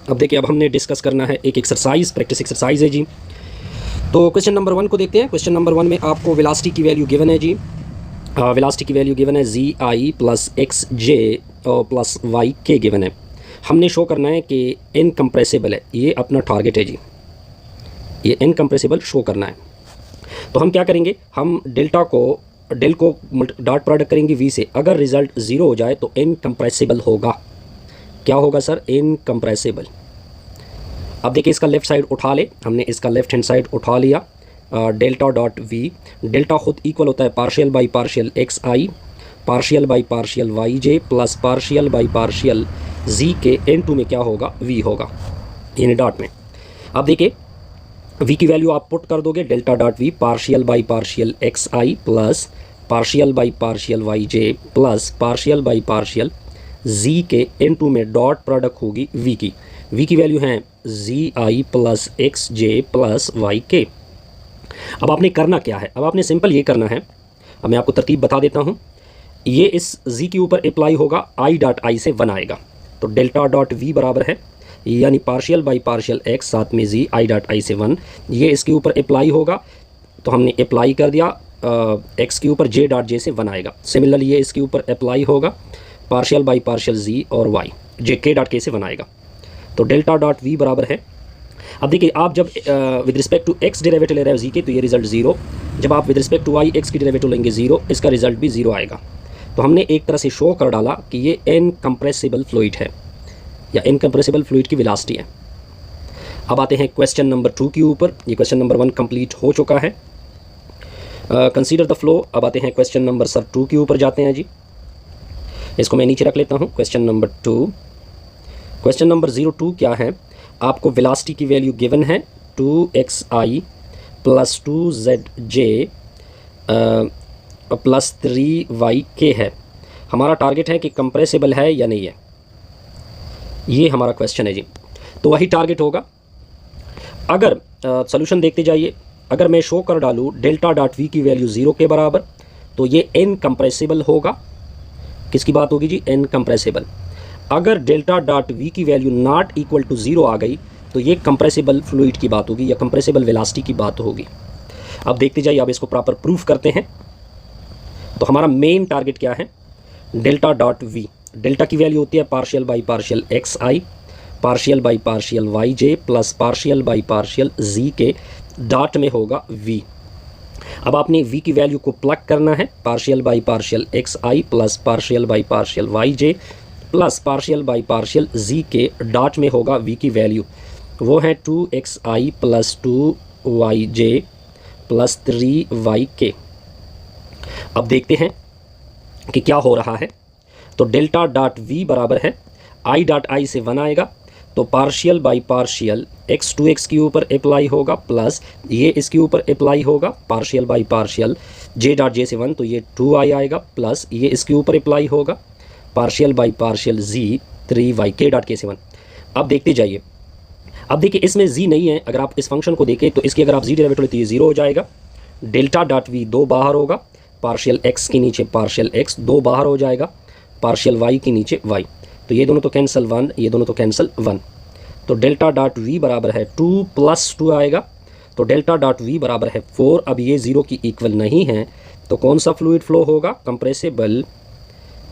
अब देखिए, अब हमने डिस्कस करना है एक एक्सरसाइज, प्रैक्टिस एक्सरसाइज है जी। तो क्वेश्चन नंबर 1 को देखते हैं। क्वेश्चन नंबर 1 में आपको वेलोसिटी की वैल्यू गिवन है जी। वेलोसिटी की वैल्यू गिवन है जी plus x j plus y के गिवन है। हमने शो करना है कि इनकम्प्रेसिबल है, ये अपना टारगेट है जी, ये इनकम्प्रेसिबल शो करना है। तो हम क्या करेंगे, हम डेल को डॉट प्रोडक्ट करेंगे वी से। अगर रिजल्ट 0 हो जाए तो इनकम्प्रेसिबल होगा। क्या होगा सर? इनकम्प्रेसिबल। अब देखिए, इसका लेफ्ट साइड उठा ले, हमने इसका लेफ्ट हैंड साइड उठा लिया। डेल्टा डॉट वी, डेल्टा खुद इक्वल होता है partial by partial x I, partial by partial Y J plus partial by partial ji k N2 में क्या होगा? वी होगा, यानी डॉट में। अब देखिए, वी की वैल्यू आप पुट कर दोगे, delta dot v partial by partial x i plus partial by partial Y J plus partial by partial ji k N2 में डॉट प्रोडक्ट होगी वी की। वी की वैल्यू है z i plus x j plus y k. अब आपने करना क्या है? अब आपने सिंपल ये करना है, अब मैं आपको तरतीब बता देता हूँ। ये इस जी के ऊपर अप्लाई होगा, आई डॉट आई से 1 आएगा, तो डेल्टा डॉट वी बराबर है, यानी पार्शियल बाई पार्शियल एक्स साथ में जी आई डॉट आई से 1, ये इसके ऊपर अप्लाई होगा, तो हमने अप्लाई कर दिया। एक्स के ऊपर जे डॉट जे से 1 आएगा। सिमिलरली ये इसके ऊपर अप्लाई होगा, पार्शियल बाई पार्शियल जी और वाई, जे के डॉट के से 1 आएगा, तो डेल्टा डॉट वी बराबर है। अब देखिए, आप जब with respect to x derivative ले रहे हो जी के, तो ये रिजल्ट 0। जब आप with respect to y x की डेरिवेटिव लेंगे 0, इसका रिजल्ट भी 0 आएगा। तो हमने एक तरह से शो कर डाला कि ये इनकम्प्रेसिबल फ्लूइड है, या इनकम्प्रेसिबल फ्लूइड की वेलोसिटी है। अब आते हैं क्वेश्चन नंबर 2 के ऊपर। ये क्वेश्चन नंबर 1 कंप्लीट हो चुका है, कंसीडर द फ्लो। अब आते हैं क्वेश्चन नंबर 2 के ऊपर जाते हैं जी। इसको मैं नीचे रख लेता हूँ। क्वेश्चन नंबर 2, क्वेश्चन नंबर 02 क्या है? आपको वेलोसिटी की वैल्यू गिवन है 2xi plus 2zj plus 3yk है। हमारा टारगेट है कि कंप्रेसिबल है या नहीं है, ये हमारा क्वेश्चन है जी। तो वही टारगेट होगा। अगर सॉल्यूशन देखते जाइए, अगर मैं शो कर डालूँ डेल्टा डॉट वी की वैल्यू 0 के बराबर, तो ये इनकम्प्रेसिबल होगा। किसकी बात होगी जी? इनकम्प्रेसिबल। अगर डेल्टा डॉट वी की वैल्यू नॉट इक्वल टू 0 आ गई, तो ये कंप्रेसिबल फ्लूइड की बात होगी, या कंप्रेसिबल वेलोसिटी की बात होगी। अब देखते जाइए, अब इसको प्रॉपर प्रूफ करते हैं। तो हमारा मेन टारगेट क्या है? डेल्टा डॉट वी, डेल्टा की वैल्यू होती है partial by partial x I, partial by partial Y J plus partial by partial जी के डॉट में होगा वी। अब आपने वी की वैल्यू को प्लग करना है, partial by partial x i plus partial by partial Y J plus partial by partial जी के डॉट में होगा वी की वैल्यू, वो है 2xi plus 2yj plus 3yk। अब देखते हैं कि क्या हो रहा है। तो डेल्टा डॉट वी बराबर है, आई डॉट आई से 1 आएगा, तो partial by partial x 2x के ऊपर अप्लाई होगा, प्लस ये इसके ऊपर अप्लाई होगा, partial by partial J dot J से 1, तो ये 2i आएगा, प्लस ये इसके ऊपर अप्लाई होगा, partial by partial z 3yk dot के से 1। अब देखते जाइए, अब देखिए इसमें जी नहीं है। अगर आप इस फंक्शन को देखें तो इसकी अगर आप जी डेरिवेटिव लेते हैं 0 हो जाएगा। डेल्टा डॉट वी 2 बाहर होगा, पार्शियल एक्स के नीचे पार्शियल एक्स 2 बाहर हो जाएगा, पार्शियल वाई के नीचे वाई, तो ये दोनों तो कैंसिल 1, ये दोनों तो कैंसिल 1। तो डेल्टा डॉट वी बराबर है 2 प्लस 2 आएगा, तो डेल्टा डॉट वी बराबर है 4। अब ये 0 की इक्वल नहीं है, तो कौन सा फ्लूइड फ्लो होगा? Compressible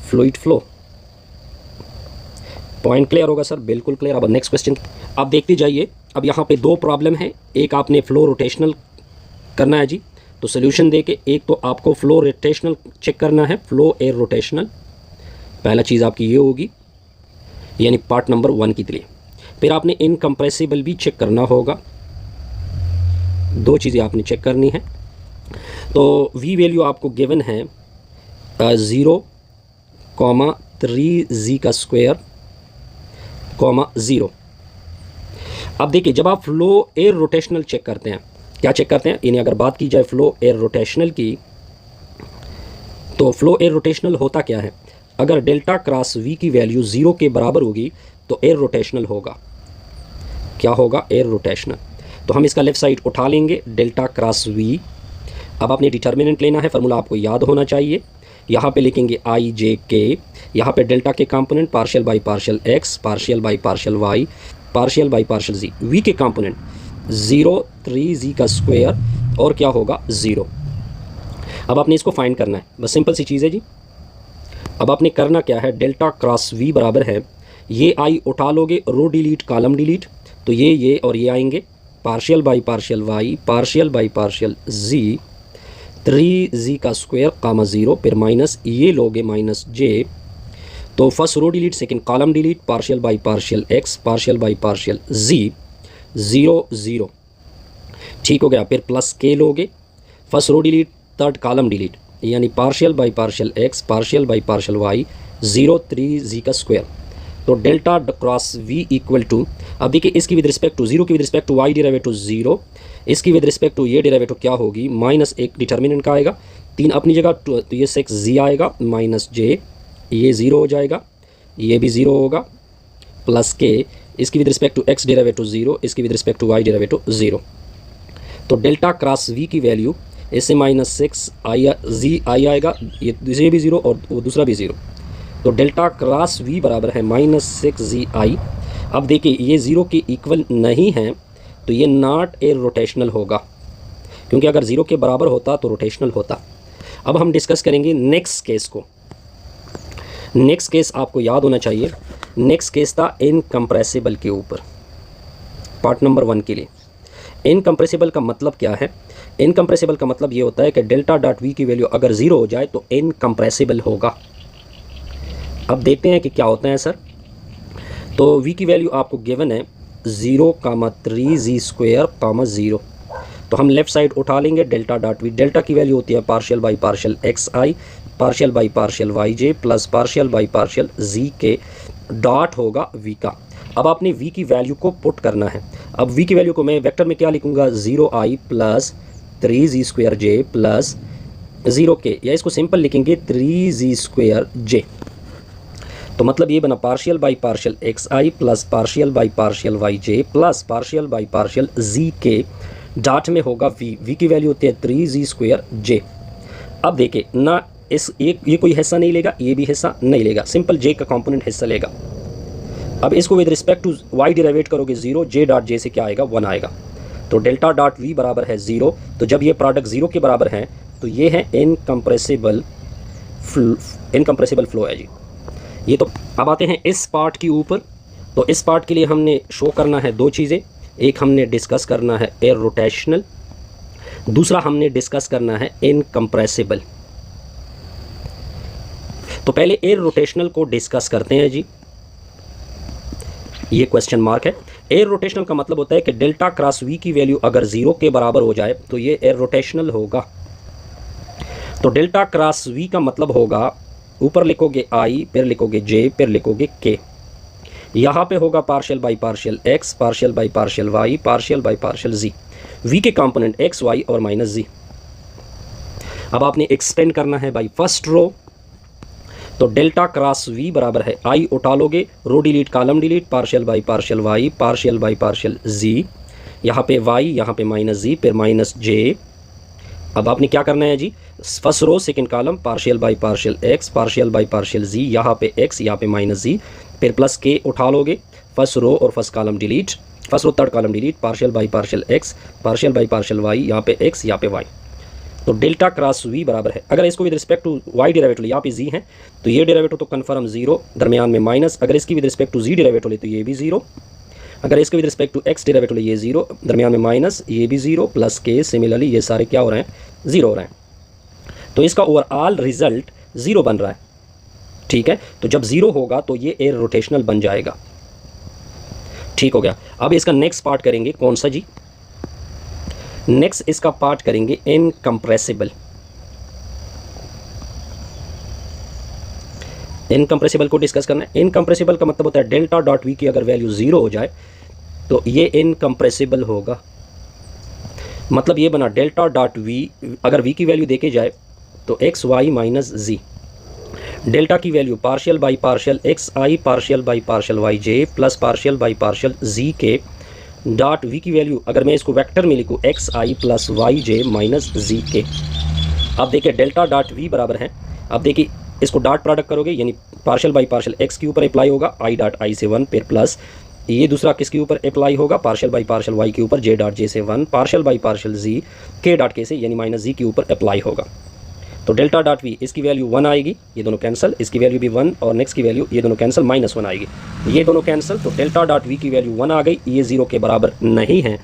fluid flow. Point clear होगा सर? बिल्कुल क्लियर। अब नेक्स्ट क्वेश्चन आप देखते जाइए। अब यहाँ पे 2 प्रॉब्लम है, एक आपने फ्लो रोटेशनल करना है जी। तो सोल्यूशन दे के एक तो आपको फ्लो रोटेशनल चेक करना है, फ्लो एयर रोटेशनल, पहला चीज़ आपकी ये होगी, यानी पार्ट नंबर 1 की लिए। फिर आपने इनकम्प्रेसिबल भी चेक करना होगा, 2 चीज़ें आपने चेक करनी है। तो वी वैल्यू आपको गिवन है 0,3z का स्क्वायर, 0। अब देखिए, जब आप फ्लो एयर रोटेशनल चेक करते हैं, क्या चेक करते हैं? यानी अगर बात की जाए फ्लो एयर रोटेशनल की, तो फ्लो एयर रोटेशनल होता क्या है? अगर डेल्टा क्रॉस वी की वैल्यू 0 के बराबर होगी तो एयर रोटेशनल होगा। क्या होगा? Air rotational. तो हम इसका लेफ्ट साइड उठा लेंगे, डेल्टा क्रॉस वी। अब आपने डिटर्मिनेंट लेना है, फार्मूला आपको याद होना चाहिए। यहाँ पे लिखेंगे आई जे के, यहाँ पे डेल्टा के component partial by partial x, partial by partial Y partial by partial z, v के कंपोनेंट 0 3z का स्क्वायर और क्या होगा 0। अब आपने इसको फाइंड करना है, बस सिंपल सी चीज़ है जी। अब आपने करना क्या है, डेल्टा क्रॉस वी बराबर है, ये आई उठा लोगे, रो डिलीट कॉलम डिलीट, तो ये और ये आएंगे, partial by partial Y partial by partial z 3z का स्क्वायर कामा 0, फिर माइनस ये लोगे माइनस जे, तो first row delete second column delete, partial by partial x partial by partial z 0 0, ठीक हो गया। फिर प्लस के लोगे, first row delete third column delete, यानी partial by partial x partial by partial y 0 3z का square. तो delta cross v equal to, अब देखिए इसकी विद रिस्पेक्ट टू 0 की with respect to y derivative 0, इसकी with respect to ये derivative क्या होगी, माइनस एक डिटर्मिनेंट का आएगा, 3 अपनी जगह, तो ये 6z आएगा माइनस जे, ये 0 हो जाएगा, ये भी 0 होगा, प्लस के, इसकी with respect to x derivative 0, इसकी with respect to y derivative 0। तो डेल्टा क्रॉस वी की वैल्यू इससे माइनस 6 आई आएगा, ये भी 0 और वो दूसरा भी 0, तो डेल्टा क्रॉस वी बराबर है माइनस 6z। अब देखिए ये 0 के इक्वल नहीं है, तो ये नॉट ए रोटेशनल होगा, क्योंकि अगर 0 के बराबर होता तो रोटेशनल होता। अब हम डिस्कस करेंगे नेक्स्ट केस को। नेक्स्ट केस आपको याद होना चाहिए, नेक्स्ट केस था इनकम्प्रेसिबल के ऊपर, पार्ट नंबर 1 के लिए। इनकम्प्रेसिबल का मतलब क्या है, इनकम्प्रेसिबल का मतलब ये होता है कि डेल्टा डॉट वी की वैल्यू अगर 0 हो जाए तो इनकम्प्रेसिबल होगा। अब देखते हैं कि क्या होता है सर। तो v की वैल्यू आपको गिवन है 0 कामा 3z स्क्वायर कामा 0, तो हम लेफ्ट साइड उठा लेंगे डेल्टा डॉट वी, डेल्टा की वैल्यू होती है partial by partial x I partial by partial Y J plus partial by partial जी के, डॉट होगा v का। अब आपने v की वैल्यू को पुट करना है। अब v की वैल्यू को मैं वेक्टर में क्या लिखूंगा, 0i प्लस 3z स्क्वायर जे प्लस 0k, या इसको सिंपल लिखेंगे 3z स्क्वायर जे। तो मतलब ये बना partial by partial x i plus partial by partial Y J plus partial by partial जी के, डॉट में होगा v की वैल्यू होती है 3z स्क्वायर जे। अब देखिए ना, इस ये कोई हिस्सा नहीं लेगा, ये भी हिस्सा नहीं लेगा, सिंपल जे का कंपोनेंट हिस्सा लेगा। अब इसको विद रिस्पेक्ट टू वाई डिराइवेट करोगे 0, जे डॉट जे से क्या आएगा 1 आएगा, तो डेल्टा डॉट वी बराबर है 0। तो जब ये प्रोडक्ट 0 के बराबर है तो ये है इनकम्प्रेसिबल फ्लो है जी। ये तो अब आते हैं इस पार्ट के ऊपर। तो इस पार्ट के लिए हमने शो करना है 2 चीज़ें, एक हमने डिस्कस करना है एयर रोटेशनल, दूसरा हमने डिस्कस करना है इनकम्प्रेसिबल। तो पहले एयर रोटेशनल को डिस्कस करते हैं जी। ये क्वेश्चन मार्क है। एयर रोटेशनल का मतलब होता है कि डेल्टा क्रॉस वी की वैल्यू अगर 0 के बराबर हो जाए तो ये एयर रोटेशनल होगा। तो डेल्टा क्रॉस वी का मतलब होगा, ऊपर लिखोगे आई, फिर लिखोगे जे, फिर लिखोगे के, यहाँ पे होगा partial by partial x partial by partial Y partial by partial z, v के कंपोनेंट एक्स वाई और माइनस जी। अब आपने एक्सटेंड करना है बाई फर्स्ट रो। तो डेल्टा क्रॉस वी बराबर है, आई उठा लोगे, row delete column delete, partial by partial Y partial by partial G, यहाँ पे वाई, यहाँ पे माइनस जी, फिर माइनस जे। अब आपने क्या करना है जी, first row second column, partial by partial x partial by partial G, यहाँ पे एक्स यहाँ पे माइनस जी, फिर प्लस के उठा लोगे, फर्स्ट रो और first column delete, first row third column delete, partial by partial x partial by partial y, यहाँ पे एक्स यहाँ पे वाई। तो डेल्टा क्रॉस वी बराबर है, अगर इसको with respect to y derivative यहाँ पे जी है तो ये डेरिवेटिव तो कन्फर्म 0, दरमियान में माइनस, अगर इसकी with respect to z derivative ले तो ये भी 0, अगर इसके with respect to x derivative ले ये 0, दरमियान में माइनस, ये भी 0 प्लस के, सिमिलरली ये सारे क्या हो रहे हैं 0 हो रहे हैं। तो इसका ओवरऑल रिजल्ट 0 बन रहा है, ठीक है। तो जब 0 होगा तो ये एयर रोटेशनल बन जाएगा, ठीक हो गया। अब इसका नेक्स्ट पार्ट करेंगे कौन सा जी, नेक्स्ट इसका पार्ट करेंगे इनकम्प्रेसिबल। इनकम्प्रेसिबल को डिस्कस करना है। इनकम्प्रेसिबल का मतलब होता है डेल्टा डॉट वी की अगर वैल्यू 0 हो जाए तो ये इनकम्प्रेसिबल होगा। मतलब ये बना डेल्टा डॉट वी, अगर वी की वैल्यू देखे जाए तो X Y minus G, delta की value partial by partial x I partial by partial Y J plus partial by partial जी के, डॉट वी की वैल्यू अगर मैं इसको वेक्टर में लिखूँ x i plus Y J minus जी के। अब देखिए डेल्टा डॉट वी बराबर है, अब देखिए इसको डॉट प्रोडक्ट करोगे यानी पार्शियल बाई पार्शियल एक्स के ऊपर अप्लाई होगा, आई डॉट आई से 1 फिर प्लस ये दूसरा किसके ऊपर अप्लाई होगा, पार्शियल बाई पार्शियल वाई के ऊपर, जे डॉट जे से 1, पार्शियल बाई पार्शियल जी के डॉट के से यानी माइनस जी के ऊपर अप्लाई होगा। तो डेल्टा डॉट वी इसकी वैल्यू 1 आएगी, ये दोनों कैंसिल, इसकी वैल्यू भी 1 और नेक्स्ट की वैल्यू ये दोनों कैंसिल, -1 आएगी, ये दोनों कैंसिल। तो डेल्टा डॉट वी की वैल्यू 1 आ गई, ये 0 के बराबर नहीं है।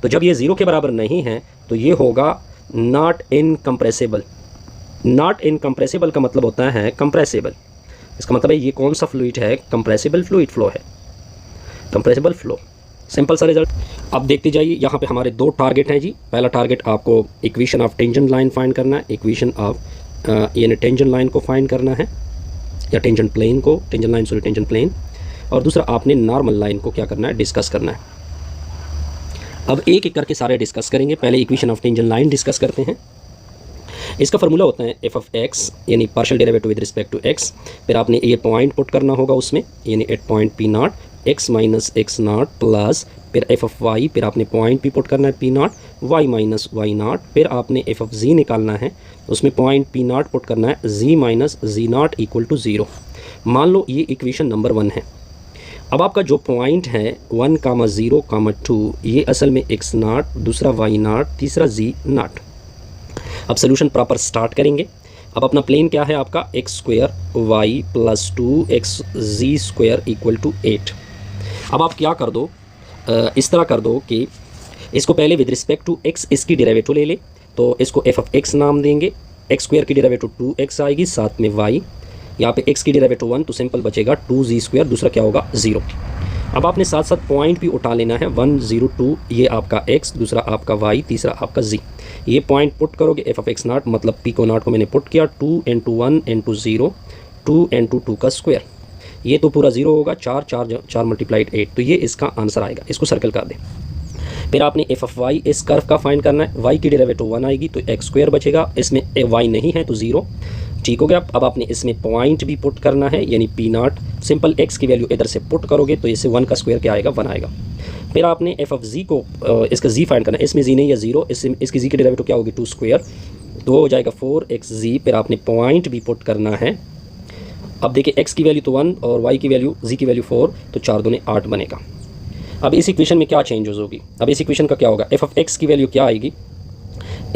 तो जब ये 0 के बराबर नहीं है तो ये होगा नॉट इनकम्प्रेसिबल। नॉट इनकम्प्रेसिबल का मतलब होता है कंप्रेसिबल। इसका मतलब है ये कौन सा फ्लूइड है, कंप्रेसिबल फ्लूइड फ्लो है, कंप्रेसिबल फ्लो। सिंपल सा रिजल्ट। अब देखते जाइए, यहाँ पे हमारे 2 टारगेट हैं जी। पहला टारगेट आपको equation of tangent line find करना है, इक्वेशन ऑफ यानी टेंजेंट लाइन को फाइंड करना है, या टेंजेंट प्लेन को, tangent line sorry tangent plane. और दूसरा आपने नॉर्मल लाइन को क्या करना है, डिस्कस करना है। अब एक एक करके सारे डिस्कस करेंगे। पहले equation of tangent line discuss करते हैं। इसका फार्मूला होता है एफ ऑफ एक्स यानी partial derivative with respect to x. फिर आपने ये पॉइंट पुट करना होगा उसमें, यानी at point p naught x minus x naught plus फिर एफ ऑफ वाई, फिर आपने पॉइंट भी पुट करना है p naught y minus y naught. फिर आपने एफ ऑफ जी निकालना है, उसमें पॉइंट पी नॉट पुट करना है G minus ji naught equal to 0। मान लो ये इक्वेशन नंबर 1 है। अब आपका जो पॉइंट है 1, 0, 2 ये असल में एक्स नॉट, दूसरा वाई नॉट, तीसरा जी नॉट। अब सोल्यूशन प्रॉपर स्टार्ट करेंगे। अब अपना प्लेन क्या है आपका, x square y plus 2x z square equal to 8। अब आप क्या कर दो, इस तरह कर दो कि इसको पहले विद रिस्पेक्ट टू x इसकी डेरिवेटिव ले ले, तो इसको एफ ऑफ एक्स नाम देंगे। एक्स स्क्वायर की डेरिवेटिव 2x आएगी, साथ में y, यहाँ पे x की डेरिवेटिव 1 तो सिंपल बचेगा 2z स्क्वायर, दूसरा क्या होगा 0। अब आपने साथ साथ पॉइंट भी उठा लेना है 1, 0, 2, ये आपका x, दूसरा आपका y, तीसरा आपका z। ये पॉइंट पुट करोगे एफ ऑफ एक्स नॉट, मतलब पी को नॉट को मैंने पुट किया 2 इंटू 1 इंटू 0, 2 इंटू 2 का स्क्वायर, ये तो पूरा 0 होगा, 4 4 मल्टीप्लाइड 8, तो ये इसका आंसर आएगा। इसको सर्कल कर दें। फिर आपने एफ ऑफ वाई इस कर्व का फाइंड करना है। वाई की डेरिवेटिव 1 आएगी तो एक्स स्क्वायर बचेगा, इसमें वाई नहीं है तो 0, ठीक हो गया। अब आपने इसमें पॉइंट भी पुट करना है, यानी पी नॉट, सिंपल एक्स की वैल्यू इधर से पुट करोगे तो इससे 1 का स्क्वायर क्या आएगा, 1 आएगा। फिर आपने एफ ऑफ जी को इसका जी फाइंड करना है, इसमें जी नहीं है 0, इसकी जी की डेरिवेटिव क्या होगी 2 स्क्वायर, तो हो जाएगा 4x जी। फिर आपने पॉइंट भी पुट करना है। अब देखिए x की वैल्यू तो 1 और y की वैल्यू z की वैल्यू 4, तो 4 दूने 8 बनेगा। अब इस इक्वेशन में क्या चेंजेस होगी, अब इस इक्वेशन का क्या होगा, एफ ऑफ एक्स की वैल्यू क्या आएगी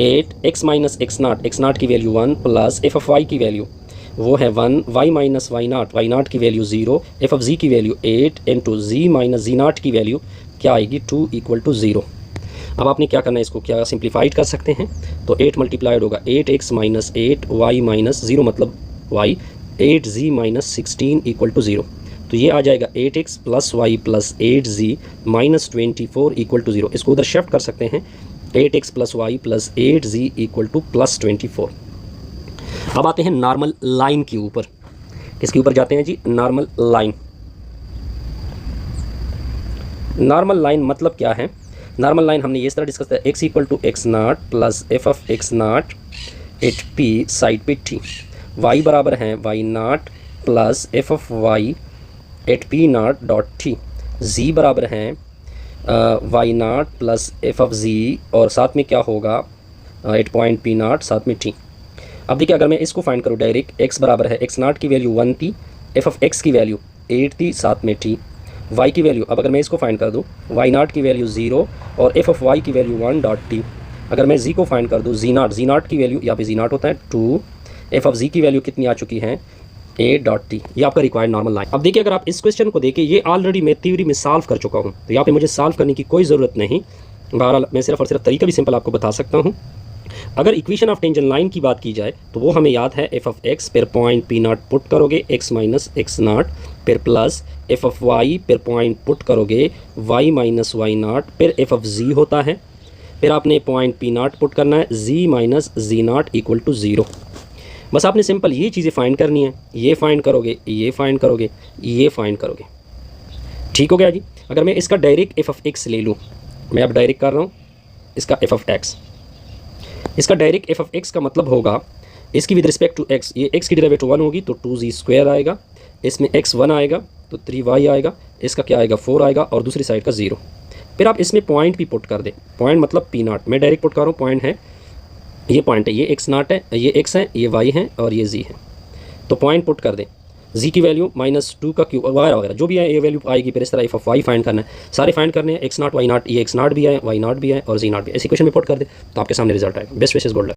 8, x माइनस एक्स नॉट की value 1 plus f of y की वैल्यू वो है 1, y माइनस वाई नॉट की वैल्यू 0, एफ ऑफ जी की वैल्यू 8 इंटू जी माइनस जी नॉट की वैल्यू क्या आएगी 2 इक्वल टू 0। अब आपने क्या करना है, इसको क्या सिंप्लीफाइड कर सकते हैं, तो 8 मल्टीप्लाइड होगा 8x माइनस 8 y माइनस 0 मतलब y, 8z minus 16 equal to 0। तो ये आ जाएगा 8x plus y plus 8z minus 24 equal to 0। इसको उधर शिफ्ट कर सकते हैं, 8x plus y plus 8z equal to plus 24। अब आते हैं नॉर्मल लाइन के ऊपर। किसके ऊपर जाते हैं जी, नॉर्मल लाइन। नॉर्मल लाइन मतलब क्या है, नॉर्मल लाइन हमने इस तरह डिस्कस किया, x equal to x naught plus f of x naught at p side पे t, y बराबर है y naught plus f of y at p naught dot t, z बराबर है y naught plus f of z और साथ में क्या होगा एट पॉइंट पी नॉट साथ में t। अब देखिए अगर मैं इसको फाइंड करूँ डायरेक्ट, x बराबर है एक्स नॉट की वैल्यू 1 थी, एफ ऑफ एक्स की वैल्यू 8 थी, साथ में t, y की वैल्यू, अब अगर मैं इसको फाइंड कर दूँ वाई नॉट की वैल्यू 0 और एफ ऑफ वाई की वैल्यू 1 डॉट टी। अगर मैं z को फाइंड कर दूँ, जी नॉट की वैल्यू यहाँ पे जी नॉट होता है 2, एफ ऑफ जी की वैल्यू कितनी आ चुकी है 8 डॉट टी। ये आपका रिक्वायर्ड नॉर्मल लाइन। अब देखिए अगर आप इस क्वेश्चन को देखिए, ये ऑलरेडी मैं थ्योरी में सॉल्व कर चुका हूँ, तो यहाँ पे मुझे सॉल्व करने की कोई ज़रूरत नहीं। बहरहाल मैं सिर्फ और सिर्फ तरीका भी सिंपल आपको बता सकता हूँ। अगर इक्वेशन ऑफ टेंजेंट लाइन की बात की जाए तो वो हमें याद है एफ ऑफ एक्स, फिर पॉइंट पी नॉट पुट करोगे एक्स माइनस एक्स नॉट, फिर प्लस एफ ऑफ वाई, फिर पॉइंट पुट करोगे वाई माइनस वाई नॉट, फिर एफ ऑफ जी होता है, फिर आपने पॉइंट पी नॉट पुट करना है G minus ji naught equal to 0। बस आपने सिंपल ये चीज़ें फाइंड करनी है, ये फाइंड करोगे, ये फाइंड करोगे, ये फाइंड करोगे, ठीक हो गया जी। अगर मैं इसका डायरेक्ट एफ ऑफ एक्स ले लूँ, मैं अब डायरेक्ट कर रहा हूँ इसका एफ ऑफ एक्स, इसका डायरेक्ट एफ ऑफ एक्स का मतलब होगा इसकी विद रिस्पेक्ट टू एक्स, ये एक्स की डेरिवेटिव 1 होगी तो 2z स्क्वायर आएगा, इसमें x 1 आएगा तो 3y आएगा, इसका क्या आएगा 4 आएगा और दूसरी साइड का 0। फिर आप इसमें पॉइंट भी पुट कर दें, पॉइंट मतलब पी नॉट, मैं डायरेक्ट पुट कर रहा हूँ, पॉइंट है ये पॉइंट है, ये एक्स नॉट है, ये x है, ये y है और ये z है, तो पॉइंट पुट कर दें। जी की वैल्यू -2 का क्यूब वगैरह वगैरह जो भी है ये वैल्यू आएगी। फिर इस तरह एफ ऑफ वाई फाइंड करना है, सारे फाइंड करने हैं, x0 y0, ये x0 भी है y0 भी है और z0 भी है। ऐसी क्वेश्चन में पुट कर दे तो आपके सामने रिजल्ट आएगा। Best wishes, good luck.